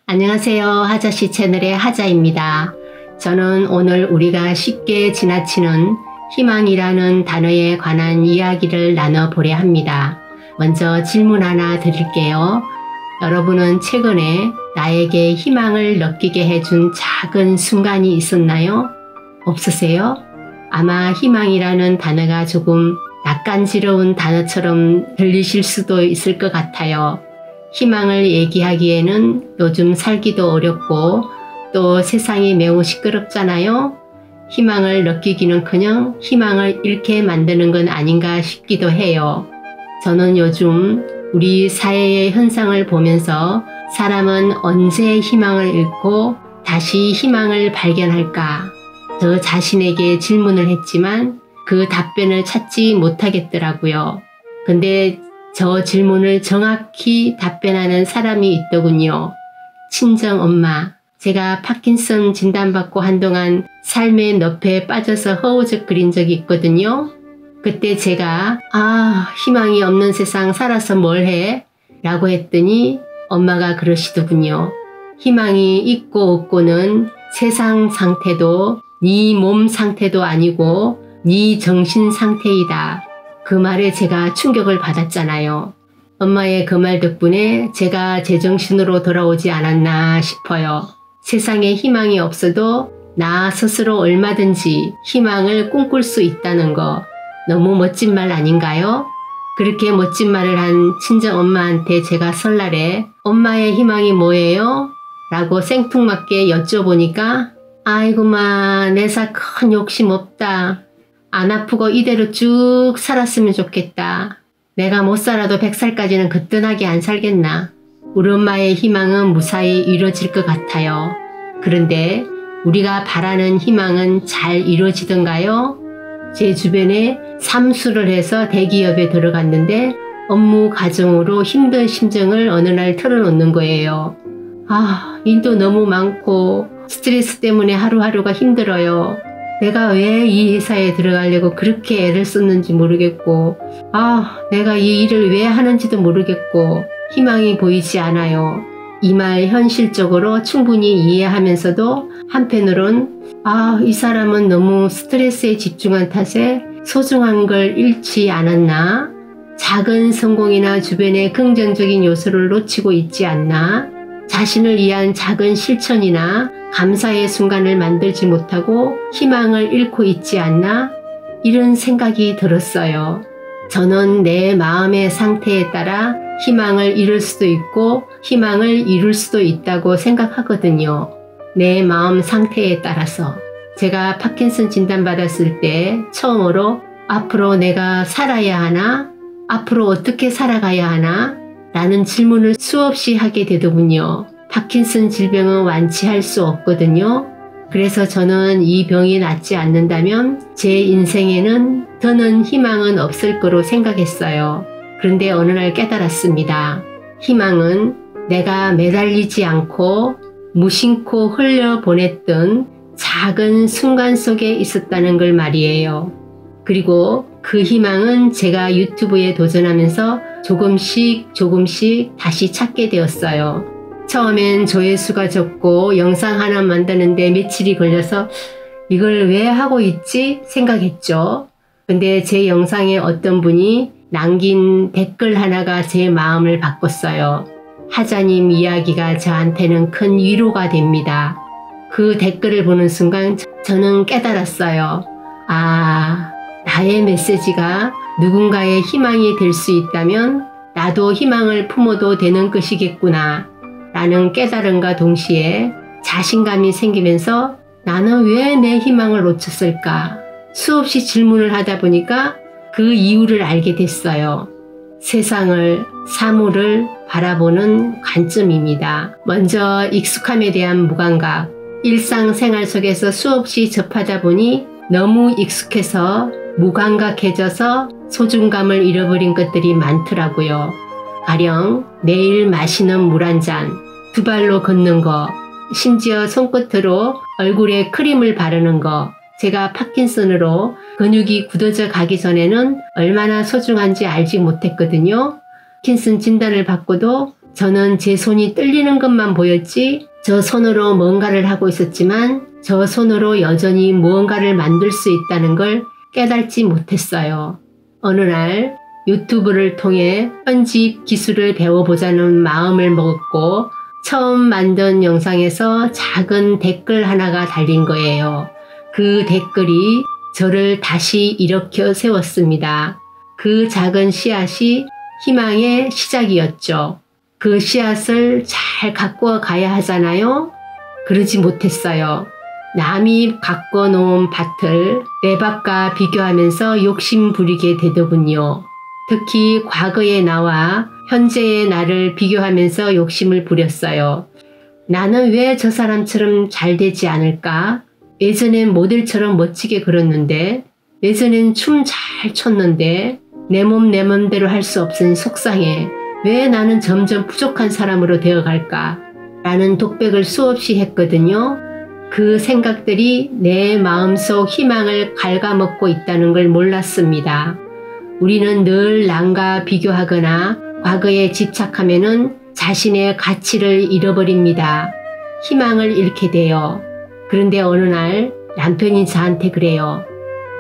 안녕하세요. 하자씨 채널의 하자입니다. 저는 오늘 우리가 쉽게 지나치는 희망이라는 단어에 관한 이야기를 나눠보려 합니다. 먼저 질문 하나 드릴게요. 여러분은 최근에 나에게 희망을 느끼게 해준 작은 순간이 있었나요? 없으세요? 아마 희망이라는 단어가 조금 낯간지러운 단어처럼 들리실 수도 있을 것 같아요. 희망을 얘기하기에는 요즘 살기도 어렵고 또 세상이 매우 시끄럽잖아요. 희망을 느끼기는커녕 희망을 잃게 만드는 건 아닌가 싶기도 해요. 저는 요즘 우리 사회의 현상을 보면서 사람은 언제 희망을 잃고 다시 희망을 발견할까? 저 자신에게 질문을 했지만 그 답변을 찾지 못하겠더라고요. 근데 저 질문을 정확히 답변하는 사람이 있더군요. 친정엄마. 제가 파킨슨 진단받고 한동안 삶의 늪에 빠져서 허우적거린 적이 있거든요. 그때 제가 희망이 없는 세상 살아서 뭘 해? 라고 했더니 엄마가 그러시더군요. 희망이 있고 없고는 세상 상태도 네 몸 상태도 아니고 네 정신 상태이다. 그 말에 제가 충격을 받았잖아요. 엄마의 그 말 덕분에 제가 제정신으로 돌아오지 않았나 싶어요. 세상에 희망이 없어도 나 스스로 얼마든지 희망을 꿈꿀 수 있다는 거 너무 멋진 말 아닌가요? 그렇게 멋진 말을 한 친정엄마한테 제가 설날에 엄마의 희망이 뭐예요? 라고 생뚱맞게 여쭤보니까 아이고마 내사 큰 욕심 없다. 안 아프고 이대로 쭉 살았으면 좋겠다. 내가 못 살아도 100살까지는 거뜬하게 안 살겠나. 우리 엄마의 희망은 무사히 이루어질 것 같아요. 그런데 우리가 바라는 희망은 잘 이루어지던가요? 제 주변에 삼수를 해서 대기업에 들어갔는데 업무 과정으로 힘든 심정을 어느 날 털어놓는 거예요. 일도 너무 많고 스트레스 때문에 하루하루가 힘들어요. 내가 왜 이 회사에 들어가려고 그렇게 애를 썼는지 모르겠고 내가 이 일을 왜 하는지도 모르겠고 희망이 보이지 않아요. 이 말 현실적으로 충분히 이해하면서도 한편으론 이 사람은 너무 스트레스에 집중한 탓에 소중한 걸 잃지 않았나? 작은 성공이나 주변의 긍정적인 요소를 놓치고 있지 않나? 자신을 위한 작은 실천이나 감사의 순간을 만들지 못하고 희망을 잃고 있지 않나? 이런 생각이 들었어요. 저는 내 마음의 상태에 따라 희망을 잃을 수도 있고 희망을 이룰 수도 있다고 생각하거든요. 내 마음 상태에 따라서. 제가 파킨슨 진단받았을 때 처음으로 앞으로 내가 살아야 하나? 앞으로 어떻게 살아가야 하나? 라는 질문을 수없이 하게 되더군요. 파킨슨 질병은 완치할 수 없거든요. 그래서 저는 이 병이 낫지 않는다면 제 인생에는 더는 희망은 없을 거로 생각했어요. 그런데 어느 날 깨달았습니다. 희망은 내가 매달리지 않고 무심코 흘려보냈던 작은 순간 속에 있었다는 걸 말이에요. 그리고 그 희망은 제가 유튜브에 도전하면서 조금씩 다시 찾게 되었어요. 처음엔 조회수가 적고 영상 하나 만드는데 며칠이 걸려서 이걸 왜 하고 있지 생각했죠. 근데 제 영상에 어떤 분이 남긴 댓글 하나가 제 마음을 바꿨어요. 하자님 이야기가 저한테는 큰 위로가 됩니다. 그 댓글을 보는 순간 저는 깨달았어요. 나의 메시지가 누군가의 희망이 될 수 있다면 나도 희망을 품어도 되는 것이겠구나 라는 깨달음과 동시에 자신감이 생기면서 나는 왜 내 희망을 놓쳤을까? 수없이 질문을 하다 보니까 그 이유를 알게 됐어요. 세상을, 사물을 바라보는 관점입니다. 먼저 익숙함에 대한 무감각, 일상생활 속에서 수없이 접하다 보니 너무 익숙해서 무감각해져서 소중감을 잃어버린 것들이 많더라고요. 가령 매일 마시는 물 한 잔, 두 발로 걷는 거, 심지어 손끝으로 얼굴에 크림을 바르는 거. 제가 파킨슨으로 근육이 굳어져 가기 전에는 얼마나 소중한지 알지 못했거든요. 파킨슨 진단을 받고도 저는 제 손이 떨리는 것만 보였지 저 손으로 뭔가를 하고 있었지만 저 손으로 여전히 무언가를 만들 수 있다는 걸 깨닫지 못했어요. 어느 날 유튜브를 통해 편집 기술을 배워보자는 마음을 먹었고 처음 만든 영상에서 작은 댓글 하나가 달린 거예요. 그 댓글이 저를 다시 일으켜 세웠습니다. 그 작은 씨앗이 희망의 시작이었죠. 그 씨앗을 잘 가꾸어 가야 하잖아요. 그러지 못했어요. 남이 가꿔 놓은 밭을 내 밭과 비교하면서 욕심 부리게 되더군요. 특히 과거의 나와 현재의 나를 비교하면서 욕심을 부렸어요. 나는 왜 저 사람처럼 잘 되지 않을까? 예전엔 모델처럼 멋지게 걸었는데, 예전엔 춤 잘 췄는데 내 몸 내 맘대로 할 수 없으니 속상해. 왜 나는 점점 부족한 사람으로 되어갈까? 라는 독백을 수없이 했거든요. 그 생각들이 내 마음속 희망을 갉아먹고 있다는 걸 몰랐습니다. 우리는 늘 남과 비교하거나 과거에 집착하면은 자신의 가치를 잃어버립니다. 희망을 잃게 돼요. 그런데 어느 날 남편이 저한테 그래요.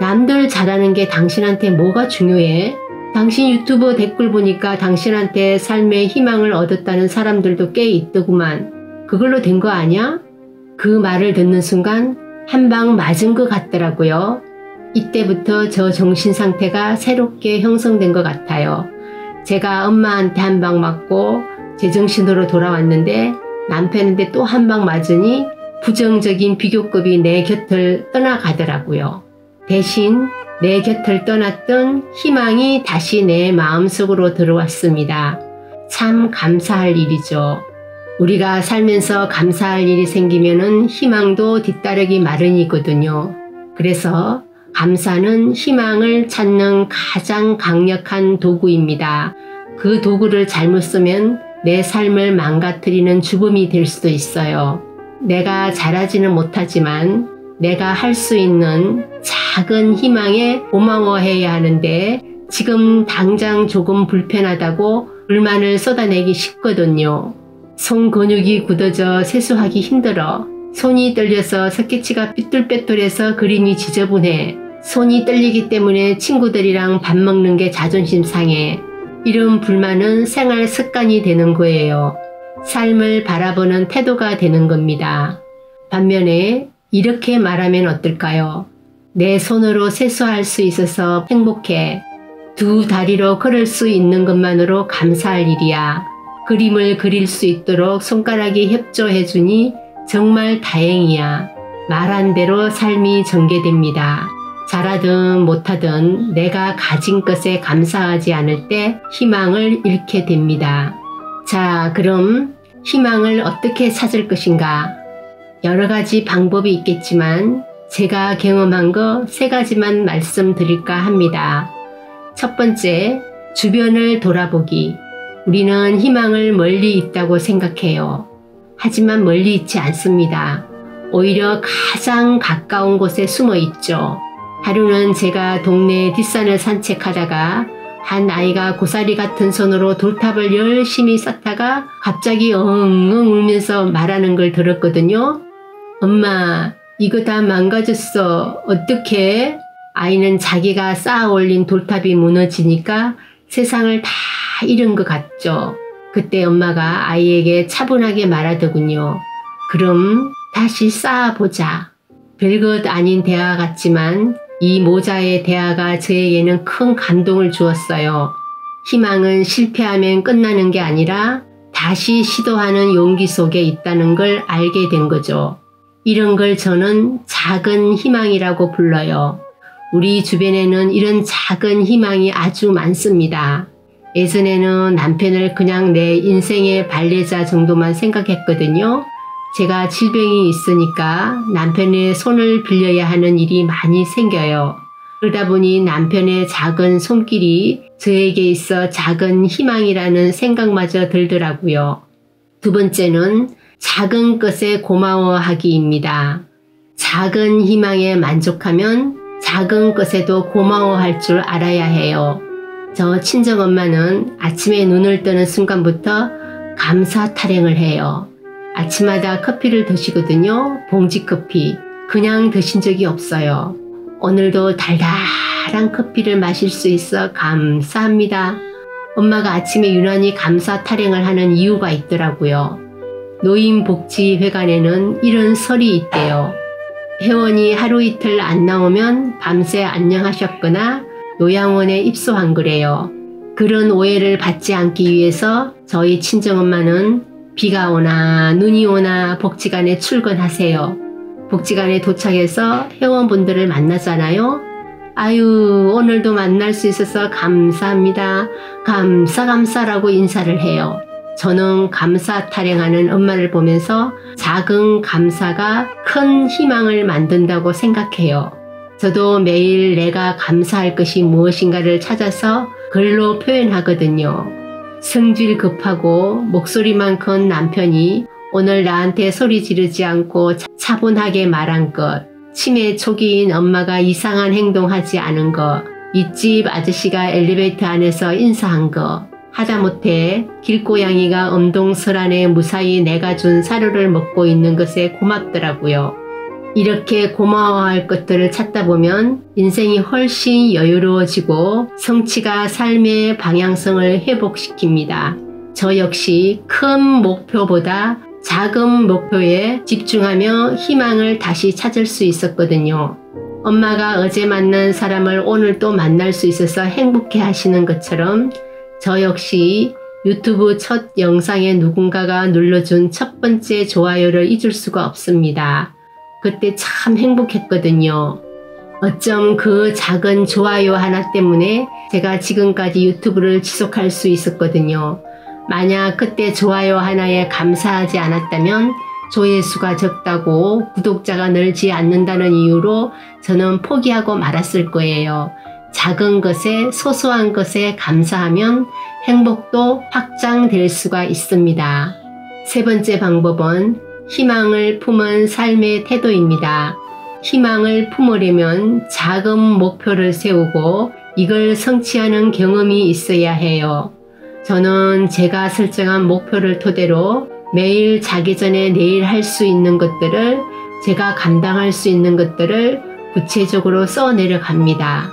남들 잘하는 게 당신한테 뭐가 중요해? 당신 유튜브 댓글 보니까 당신한테 삶의 희망을 얻었다는 사람들도 꽤 있더구만. 그걸로 된 거 아니야? 그 말을 듣는 순간 한 방 맞은 것 같더라고요. 이때부터 저 정신 상태가 새롭게 형성된 것 같아요. 제가 엄마한테 한 방 맞고 제정신으로 돌아왔는데 남편한테 또 한 방 맞으니 부정적인 비교급이 내 곁을 떠나가더라고요. 대신 내 곁을 떠났던 희망이 다시 내 마음속으로 들어왔습니다. 참 감사할 일이죠. 우리가 살면서 감사할 일이 생기면은 희망도 뒤따르기 마련이거든요. 그래서 감사는 희망을 찾는 가장 강력한 도구입니다. 그 도구를 잘못 쓰면 내 삶을 망가뜨리는 주범이 될 수도 있어요. 내가 잘하지는 못하지만 내가 할 수 있는 작은 희망에 고마워해야 하는데 지금 당장 조금 불편하다고 불만을 쏟아내기 쉽거든요. 손 근육이 굳어져 세수하기 힘들어. 손이 떨려서 스케치가 삐뚤빼뚤해서 그림이 지저분해. 손이 떨리기 때문에 친구들이랑 밥 먹는 게 자존심 상해. 이런 불만은 생활 습관이 되는 거예요. 삶을 바라보는 태도가 되는 겁니다. 반면에 이렇게 말하면 어떨까요? 내 손으로 세수할 수 있어서 행복해. 두 다리로 걸을 수 있는 것만으로 감사할 일이야. 그림을 그릴 수 있도록 손가락이 협조해주니 정말 다행이야. 말한 대로 삶이 전개됩니다. 잘하든 못하든 내가 가진 것에 감사하지 않을 때 희망을 잃게 됩니다. 자, 그럼 희망을 어떻게 찾을 것인가? 여러 가지 방법이 있겠지만 제가 경험한 거 3가지만 말씀드릴까 합니다. 첫 번째, 주변을 돌아보기. 우리는 희망을 멀리 있다고 생각해요. 하지만 멀리 있지 않습니다. 오히려 가장 가까운 곳에 숨어 있죠. 하루는 제가 동네 뒷산을 산책하다가 한 아이가 고사리 같은 손으로 돌탑을 열심히 쌓다가 갑자기 엉엉 울면서 말하는 걸 들었거든요. 엄마, 이거 다 망가졌어. 어떡해? 아이는 자기가 쌓아 올린 돌탑이 무너지니까 세상을 다 잃은 것 같죠. 그때 엄마가 아이에게 차분하게 말하더군요. 그럼 다시 쌓아보자. 별것 아닌 대화 같지만 이 모자의 대화가 저에게는 큰 감동을 주었어요. 희망은 실패하면 끝나는 게 아니라 다시 시도하는 용기 속에 있다는 걸 알게 된 거죠. 이런 걸 저는 작은 희망이라고 불러요. 우리 주변에는 이런 작은 희망이 아주 많습니다. 예전에는 남편을 그냥 내 인생의 발레자 정도만 생각했거든요. 제가 질병이 있으니까 남편의 손을 빌려야 하는 일이 많이 생겨요. 그러다 보니 남편의 작은 손길이 저에게 있어 작은 희망이라는 생각마저 들더라고요. 두 번째는 작은 것에 고마워하기입니다. 작은 희망에 만족하면 작은 것에도 고마워할 줄 알아야 해요. 저 친정엄마는 아침에 눈을 뜨는 순간부터 감사 타령을 해요. 아침마다 커피를 드시거든요. 봉지커피. 그냥 드신 적이 없어요. 오늘도 달달한 커피를 마실 수 있어 감사합니다. 엄마가 아침에 유난히 감사 타령을 하는 이유가 있더라고요. 노인복지회관에는 이런 설이 있대요. 회원이 하루 이틀 안 나오면 밤새 안녕하셨거나 요양원에 입소한 거래요. 그런 오해를 받지 않기 위해서 저희 친정엄마는 비가 오나 눈이 오나 복지관에 출근하세요. 복지관에 도착해서 회원분들을 만나잖아요. 아유, 오늘도 만날 수 있어서 감사합니다. 감사라고 인사를 해요. 저는 감사 타령하는 엄마를 보면서 작은 감사가 큰 희망을 만든다고 생각해요. 저도 매일 내가 감사할 것이 무엇인가를 찾아서 글로 표현하거든요. 성질 급하고 목소리만 큰 남편이 오늘 나한테 소리 지르지 않고 차분하게 말한 것, 치매 초기인 엄마가 이상한 행동하지 않은 것, 윗집 아저씨가 엘리베이터 안에서 인사한 것, 하다못해 길고양이가 엄동설 안에 무사히 내가 준 사료를 먹고 있는 것에 고맙더라고요. 이렇게 고마워할 것들을 찾다 보면 인생이 훨씬 여유로워지고 성취가 삶의 방향성을 회복시킵니다. 저 역시 큰 목표보다 작은 목표에 집중하며 희망을 다시 찾을 수 있었거든요. 엄마가 어제 만난 사람을 오늘 또 만날 수 있어서 행복해 하시는 것처럼 저 역시 유튜브 첫 영상에 누군가가 눌러준 첫 번째 좋아요를 잊을 수가 없습니다. 그때 참 행복했거든요. 어쩜 그 작은 좋아요 하나 때문에 제가 지금까지 유튜브를 지속할 수 있었거든요. 만약 그때 좋아요 하나에 감사하지 않았다면 조회수가 적다고 구독자가 늘지 않는다는 이유로 저는 포기하고 말았을 거예요. 작은 것에 소소한 것에 감사하면 행복도 확장될 수가 있습니다. 세 번째 방법은 희망을 품은 삶의 태도입니다. 희망을 품으려면 작은 목표를 세우고 이걸 성취하는 경험이 있어야 해요. 저는 제가 설정한 목표를 토대로 매일 자기 전에 내일 할 수 있는 것들을 제가 감당할 수 있는 것들을 구체적으로 써 내려갑니다.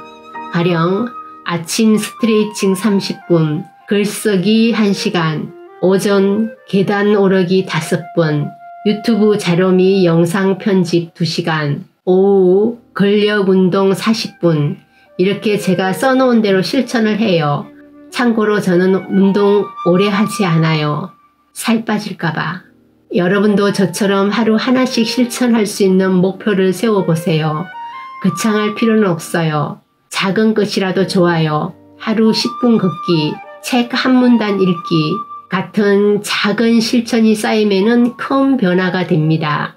가령 아침 스트레칭 30분, 글쓰기 1시간, 오전 계단 오르기 5분, 유튜브 자료 및 영상 편집 2시간, 오후 근력운동 40분 이렇게 제가 써놓은 대로 실천을 해요. 참고로 저는 운동 오래 하지 않아요. 살 빠질까봐. 여러분도 저처럼 하루 하나씩 실천할 수 있는 목표를 세워보세요. 거창할 필요는 없어요. 작은 것이라도 좋아요. 하루 10분 걷기, 책 한 문단 읽기 같은 작은 실천이 쌓이면은 큰 변화가 됩니다.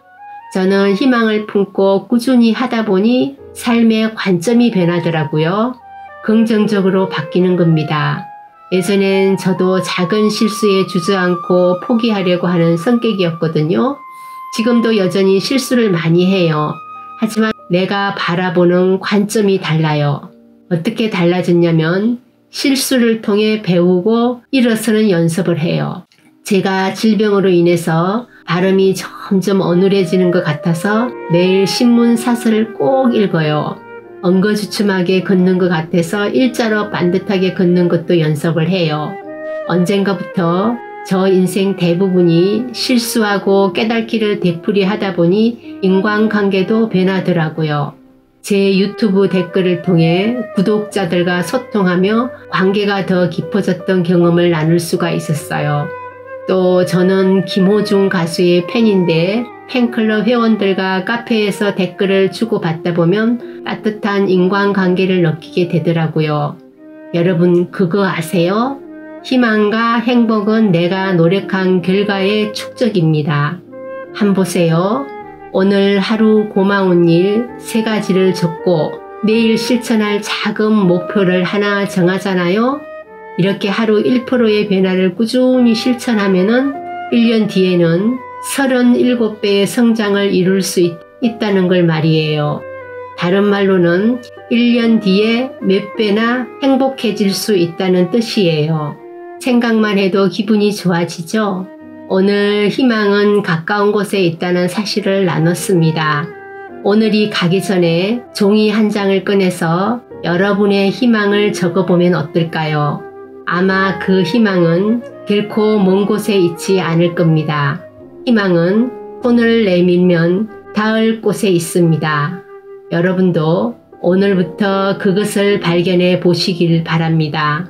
저는 희망을 품고 꾸준히 하다 보니 삶의 관점이 변하더라고요. 긍정적으로 바뀌는 겁니다. 예전엔 저도 작은 실수에 주저앉고 포기하려고 하는 성격이었거든요. 지금도 여전히 실수를 많이 해요. 하지만 내가 바라보는 관점이 달라요. 어떻게 달라졌냐면 실수를 통해 배우고 일어서는 연습을 해요. 제가 질병으로 인해서 발음이 점점 어눌해지는 것 같아서 매일 신문 사설을 꼭 읽어요. 엉거주춤하게 걷는 것 같아서 일자로 반듯하게 걷는 것도 연습을 해요. 언젠가부터 저 인생 대부분이 실수하고 깨닫기를 되풀이하다 보니 인간관계도 변하더라고요. 제 유튜브 댓글을 통해 구독자들과 소통하며 관계가 더 깊어졌던 경험을 나눌 수가 있었어요. 또 저는 김호중 가수의 팬인데 팬클럽 회원들과 카페에서 댓글을 주고받다 보면 따뜻한 인간관계를 느끼게 되더라고요. 여러분 그거 아세요? 희망과 행복은 내가 노력한 결과의 축적입니다. 한번 보세요. 오늘 하루 고마운 일 3가지를 적고 내일 실천할 작은 목표를 하나 정하잖아요. 이렇게 하루 1%의 변화를 꾸준히 실천하면은 1년 뒤에는 37배의 성장을 이룰 수 있다는 걸 말이에요. 다른 말로는 1년 뒤에 몇 배나 행복해질 수 있다는 뜻이에요. 생각만 해도 기분이 좋아지죠? 오늘 희망은 가까운 곳에 있다는 사실을 나눴습니다. 오늘이 가기 전에 종이 한 장을 꺼내서 여러분의 희망을 적어보면 어떨까요? 아마 그 희망은 결코 먼 곳에 있지 않을 겁니다. 희망은 손을 내밀면 닿을 곳에 있습니다. 여러분도 오늘부터 그것을 발견해 보시길 바랍니다.